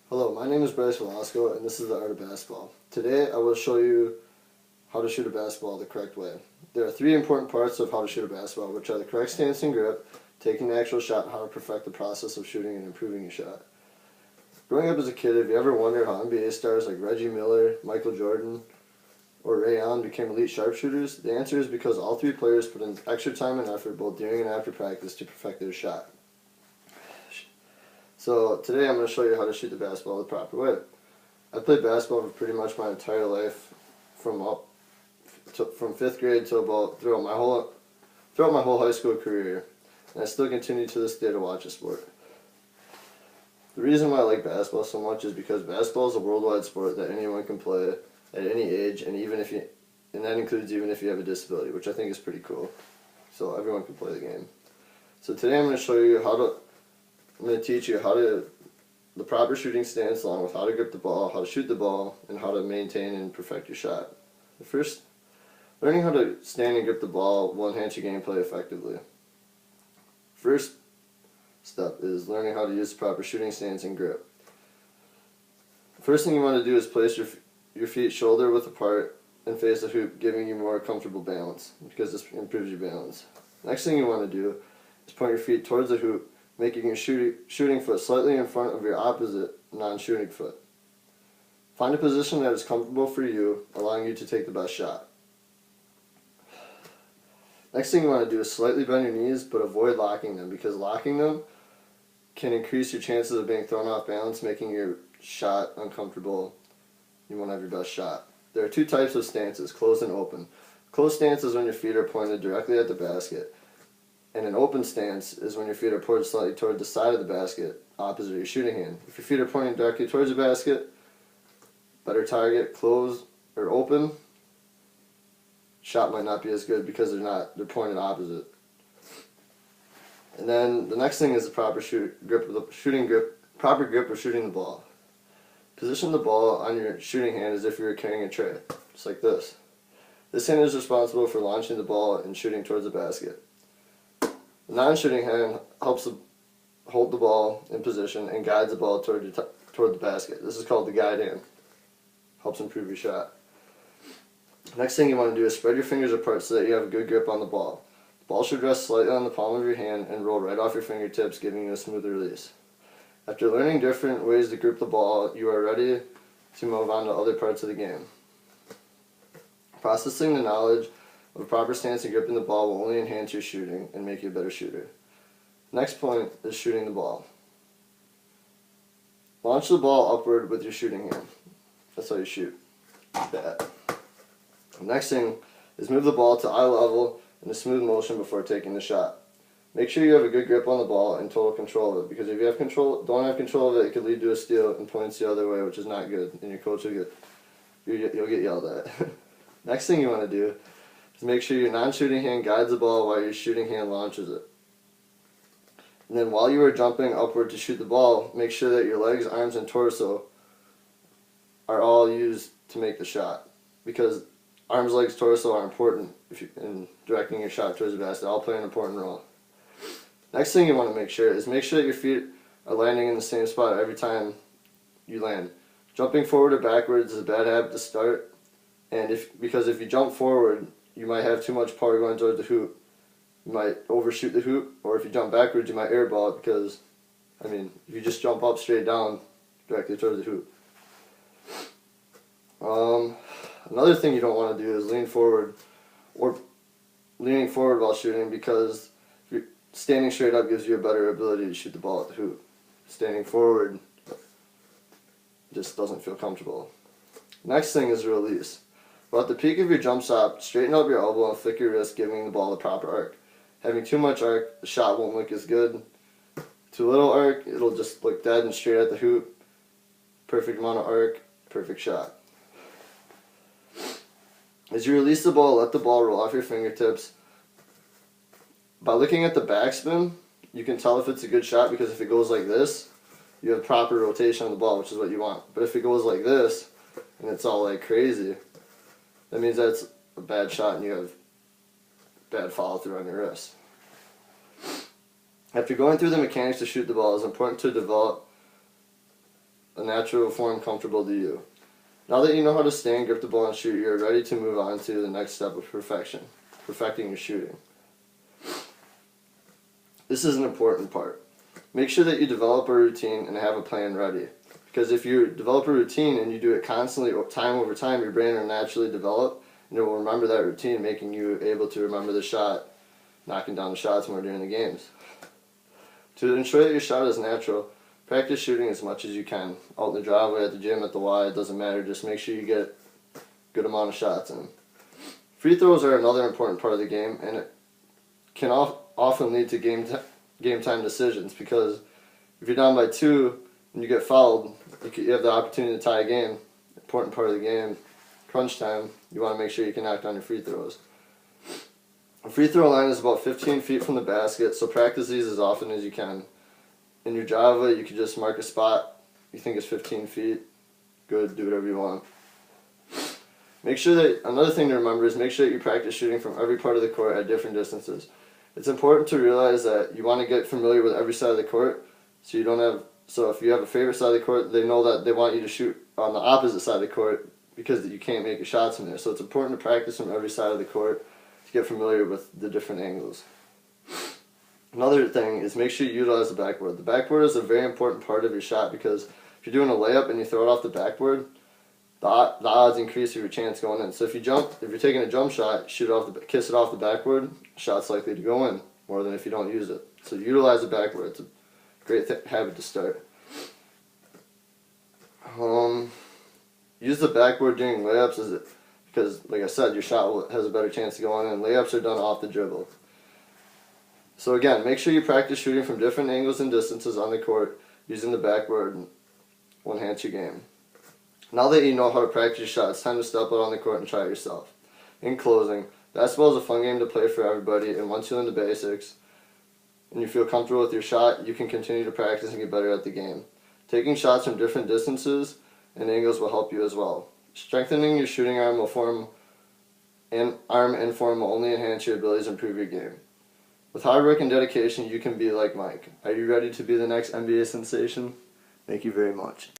Hello, my name is Bryce and this is the Art of Basketball. Today I will show you how to shoot a basketball the correct way. There are three important parts of how to shoot a basketball, which are the correct stance and grip, taking the actual shot, and how to perfect the process of shooting and improving your shot. Growing up as a kid, have you ever wondered how NBA stars like Reggie Miller, Michael Jordan, or Ray Allen became elite sharpshooters? The answer is because all three players put in extra time and effort both during and after practice to perfect their shot. So today I'm going to show you how to shoot the basketball the proper way. I played basketball for pretty much my entire life, from 5th grade to about throughout my whole high school career, and I still continue to this day to watch the sport. The reason why I like basketball so much is because basketball is a worldwide sport that anyone can play at any age, and that includes even if you have a disability, which I think is pretty cool. So everyone can play the game. So today I'm going to teach you the proper shooting stance, along with how to grip the ball, how to shoot the ball, and how to maintain and perfect your shot. First, learning how to stand and grip the ball will enhance your gameplay effectively. First step is learning how to use the proper shooting stance and grip. The first thing you want to do is place your feet shoulder width apart and face the hoop, giving you more comfortable balance, because this improves your balance. Next thing you want to do is point your feet towards the hoop, making your shooting foot slightly in front of your opposite non-shooting foot. Find a position that is comfortable for you, allowing you to take the best shot. Next thing you want to do is slightly bend your knees, but avoid locking them, because locking them can increase your chances of being thrown off balance, making your shot uncomfortable. You won't have your best shot. There are two types of stances, closed and open. Closed stance is when your feet are pointed directly at the basket, and an open stance is when your feet are pointed slightly toward the side of the basket, opposite of your shooting hand. If your feet are pointing directly towards the basket, better target. Closed or open, shot might not be as good because they're pointed opposite. And then the next thing is the proper proper grip of shooting the ball. Position the ball on your shooting hand as if you were carrying a tray, just like this. This hand is responsible for launching the ball and shooting towards the basket. The non-shooting hand helps hold the ball in position and guides the ball toward the basket. This is called the guide hand. Helps improve your shot. Next thing you want to do is spread your fingers apart so that you have a good grip on the ball. The ball should rest slightly on the palm of your hand and roll right off your fingertips, giving you a smooth release. After learning different ways to grip the ball, you are ready to move on to other parts of the game. Processing the knowledge of a proper stance and gripping the ball will only enhance your shooting and make you a better shooter. Next point is shooting the ball. Launch the ball upward with your shooting hand. That's how you shoot. That. Next thing is move the ball to eye level in a smooth motion before taking the shot. Make sure you have a good grip on the ball and total control of it, because if you don't have control of it, it could lead to a steal and points the other way, which is not good, and your coach you'll get yelled at. Next thing you want to do is make sure your non-shooting hand guides the ball while your shooting hand launches it. And then while you are jumping upward to shoot the ball, make sure that your legs, arms, and torso are all used to make the shot, because arms, legs, torso are important in directing your shot towards the basket. They all play an important role. Next thing you want to make sure that your feet are landing in the same spot every time you land. Jumping forward or backwards is a bad habit to start, and because if you jump forward, you might have too much power going towards the hoop. You might overshoot the hoop, or if you jump backwards, you might airball it, because, if you just jump up straight down directly towards the hoop. Another thing you don't want to do is leaning forward while shooting, because standing straight up gives you a better ability to shoot the ball at the hoop. Standing forward just doesn't feel comfortable. Next thing is release. While at the peak of your jump shot, straighten up your elbow and flick your wrist, giving the ball the proper arc. Having too much arc, the shot won't look as good. Too little arc, it'll just look dead and straight at the hoop. Perfect amount of arc, perfect shot. As you release the ball, let the ball roll off your fingertips. By looking at the backspin, you can tell if it's a good shot, because if it goes like this, you have proper rotation on the ball, which is what you want. But if it goes like this, and it's all like crazy, that means that's a bad shot and you have bad follow through on your wrist. After going through the mechanics to shoot the ball, it's important to develop a natural form comfortable to you. Now that you know how to stand, grip the ball, and shoot, you are ready to move on to the next step of perfecting your shooting. This is an important part. Make sure that you develop a routine and have a plan ready. Because if you develop a routine and you do it constantly, time over time, your brain will naturally develop and it will remember that routine, making you able to remember the shot, knocking down the shots more during the games. To ensure that your shot is natural, practice shooting as much as you can. Out in the driveway, at the gym, at the Y, it doesn't matter. Just make sure you get a good amount of shots in. Free throws are another important part of the game, and it can often lead to game time decisions, because if you're down by 2 and you get fouled, you have the opportunity to tie a game. Important part of the game. Crunch time, you want to make sure you can knock down your free throws. A free throw line is about 15 feet from the basket, so practice these as often as you can. In your Java, you can just mark a spot you think is 15 feet. Good, do whatever you want. Make sure that, another thing to remember is make sure that you practice shooting from every part of the court at different distances. It's important to realize that you want to get familiar with every side of the court, so if you have a favorite side of the court, they know that they want you to shoot on the opposite side of the court because you can't make your shots from there. So it's important to practice from every side of the court to get familiar with the different angles. Another thing is make sure you utilize the backboard. The backboard is a very important part of your shot, because if you're doing a layup and you throw it off the backboard, the odds increase of your chance going in. So if you're taking a jump shot, kiss it off the backboard, shot's likely to go in more than if you don't use it. So utilize the backboard. It's a great habit to start. Use the backboard during layups because, like I said, your shot has a better chance to go in, and layups are done off the dribble. So again, make sure you practice shooting from different angles and distances on the court using the backboard will enhance your game. Now that you know how to practice your shot, it's time to step out on the court and try it yourself. In closing, basketball is a fun game to play for everybody, and once you learn the basics and you feel comfortable with your shot, you can continue to practice and get better at the game. Taking shots from different distances and angles will help you as well. Strengthening your shooting arm and form will only enhance your abilities and improve your game. With hard work and dedication, you can be like Mike. Are you ready to be the next NBA sensation? Thank you very much.